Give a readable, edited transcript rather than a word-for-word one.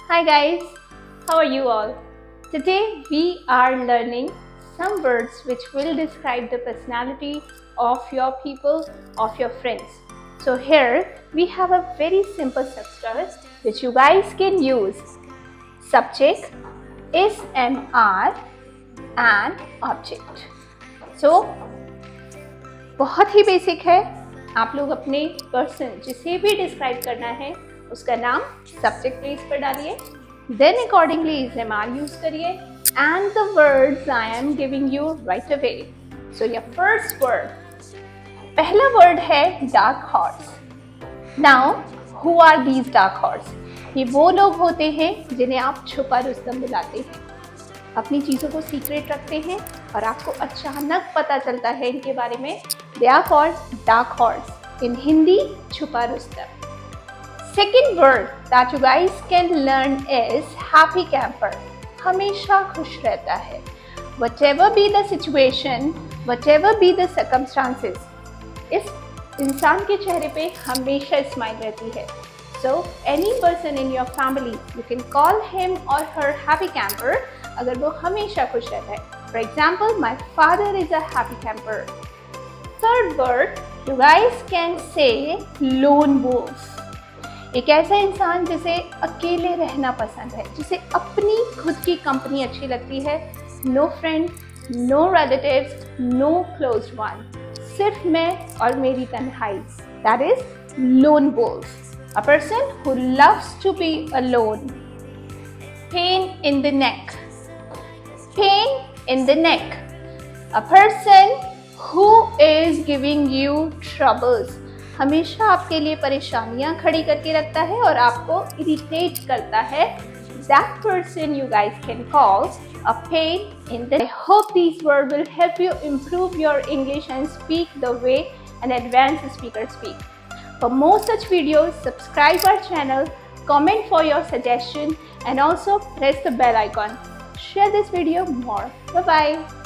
Hi guys, how are you all? Today we are learning some words which will describe the personality of your people, of your friends. So here we have a very simple structure which you guys can use. Subject, is and are and object. So बहुत ही basic है. आप लोग अपने person जिसे भी describe करना है उसका नाम सब्जेक्ट प्लेस पर डालिए, then accordingly is am are use करिए and the words I am giving you right away. So your first word, पहला वर्ड है dark horse. Now who are these dark horse? ये वो लोग होते हैं जिन्हें आप छुपा रुस्तम बुलाते हैं. अपनी चीज़ों को सीक्रेट रखते हैं और आपको अचानक पता चलता है इनके बारे में. They are called dark horse. In Hindi छुपा रुस्तम. Second word that you guys can learn is happy camper. हमेशा खुश रहता है. Whatever be the situation, whatever be the circumstances, इस इंसान के चेहरे पे हमेशा स्माइल रहती है. So any person in your family, you can call him or her happy camper. अगर वो हमेशा खुश रहता है. For example, my father is a happy camper. Third word, you guys can say lone wolf. एक ऐसा इंसान जिसे अकेले रहना पसंद है, जिसे अपनी खुद की कंपनी अच्छी लगती है. No friend, no relatives, no close one. सिर्फ मैं और मेरी तन्हाई. That is lone wolf. A person who loves to be alone. Pain in the neck. Pain in the neck. A person who is giving you troubles. हमेशा आपके लिए परेशानियां खड़ी करके रखता है और आपको इरिटेट करता है. That person you guys can call a pain in the. I hope these words will help you improve your English and speak the way an advanced speaker speak. For more such videos, subscribe our channel, comment for your suggestion, and also press the bell icon. Share this video more. Bye bye.